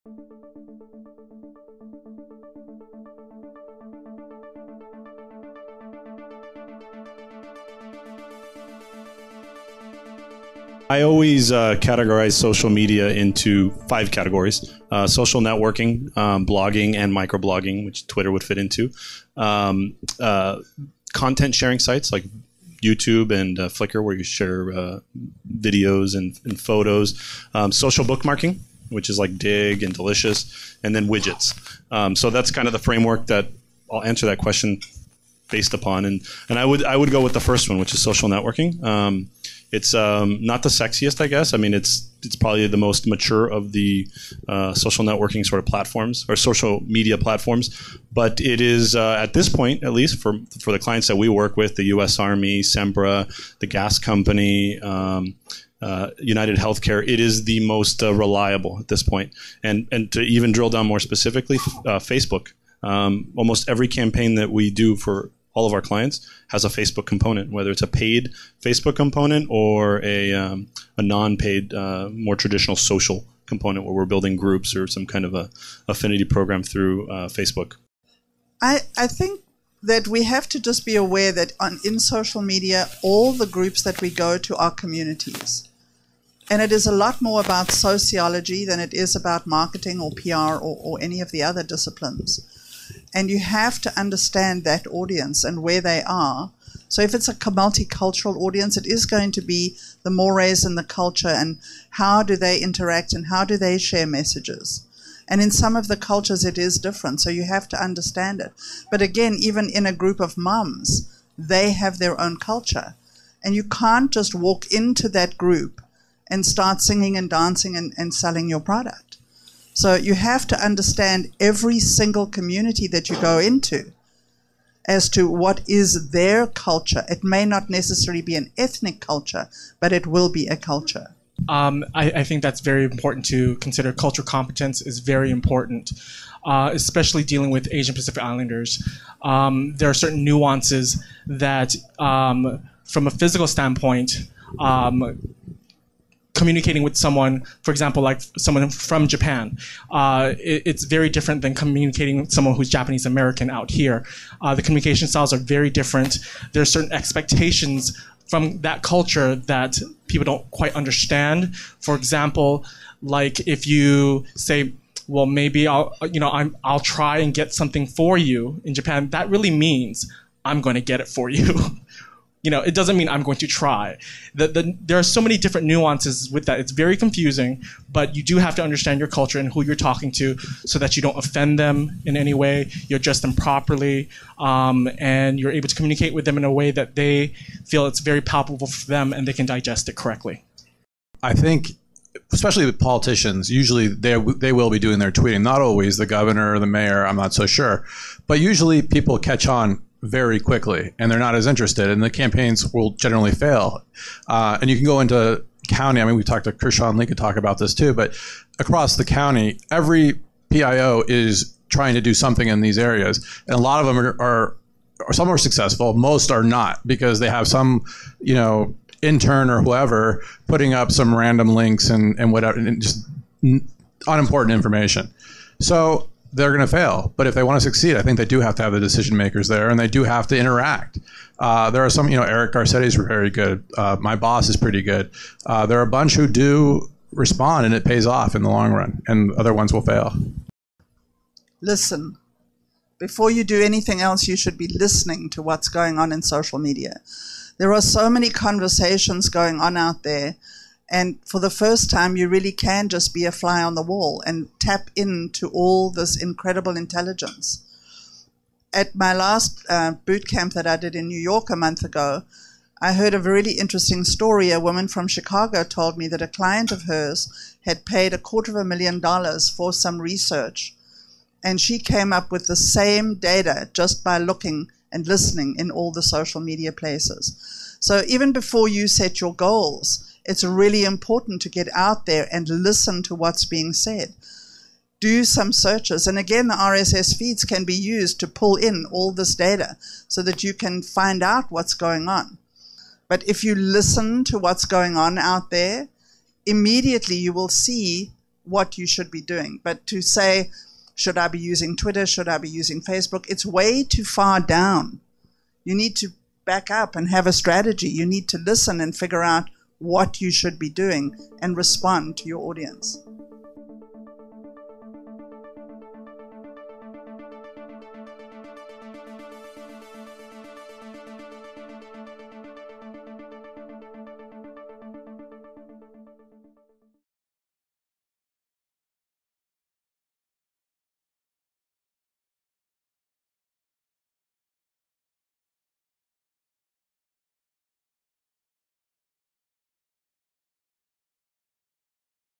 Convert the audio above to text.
I always categorize social media into 5 categories: social networking, blogging, and microblogging, which Twitter would fit into. Content sharing sites like YouTube and Flickr, where you share videos and photos. Social bookmarking, which is like Dig and Delicious, and then widgets. So that's kind of the framework that I'll answer that question based upon. And I would go with the first one, which is social networking. It's not the sexiest, I guess. I mean, it's probably the most mature of the social networking sort of platforms or social media platforms. But it is, at this point, at least for the clients that we work with, the U.S. Army, Sempra, the gas company, United Healthcare, it is the most reliable at this point. And to even drill down more specifically, Facebook. Almost every campaign that we do for all of our clients has a Facebook component, whether it's a paid Facebook component or a non-paid, more traditional social component where we're building groups or some kind of a affinity program through Facebook. I think that we have to just be aware that in social media, all the groups that we go to are communities. And it is a lot more about sociology than it is about marketing or PR or any of the other disciplines. And you have to understand that audience and where they are. So if it's a multicultural audience, it is going to be the mores and the culture and how do they interact and how do they share messages. And in some of the cultures, it is different. So you have to understand it. But again, even in a group of mums, they have their own culture. And you can't just walk into that group and start singing and dancing and selling your product. So you have to understand every single community that you go into as to what is their culture. It may not necessarily be an ethnic culture, but it will be a culture. I think that's very important to consider. Cultural competence is very important, especially dealing with Asian Pacific Islanders. There are certain nuances that, from a physical standpoint, communicating with someone, for example, like someone from Japan, it's very different than communicating with someone who's Japanese American out here. The communication styles are very different. There are certain expectations from that culture that people don't quite understand. For example, like if you say, well, maybe I'll try and get something for you in Japan, that really means I'm going to get it for you. It doesn't mean I'm going to try. There are so many different nuances with that. It's very confusing, but you do have to understand your culture and who you're talking to so that you don't offend them in any way. You address them properly, and you're able to communicate with them in a way that they feel it's very palpable for them and they can digest it correctly. I think, especially with politicians, usually they will be doing their tweeting. Not always the governor or the mayor, I'm not so sure. But usually people catch on very quickly, and they're not as interested, and the campaigns will generally fail. And you can go into county. I mean, we talked to Kershaw and Lee could talk about this too, but across the county, every PIO is trying to do something in these areas, and a lot of them are some are successful, most are not, because they have some, intern or whoever putting up some random links and whatever, and just unimportant information. So they're going to fail. But if they want to succeed, I think they do have to have the decision makers there, and they do have to interact. There are some, Eric Garcetti's very good. My boss is pretty good. There are a bunch who do respond, and it pays off in the long run, and other ones will fail. Listen. Before you do anything else, you should be listening to what's going on in social media. There are so many conversations going on out there. And for the first time, you really can just be a fly on the wall and tap into all this incredible intelligence. At my last boot camp that I did in New York a month ago, I heard a really interesting story. A woman from Chicago told me that a client of hers had paid $250,000 for some research. And she came up with the same data just by looking and listening in all the social media places. So even before you set your goals, it's really important to get out there and listen to what's being said. Do some searches. And again, the RSS feeds can be used to pull in all this data so that you can find out what's going on. But if you listen to what's going on out there, immediately you will see what you should be doing. But to say, should I be using Twitter? Should I be using Facebook? It's way too far down. You need to back up and have a strategy. You need to listen and figure out what you should be doing and respond to your audience.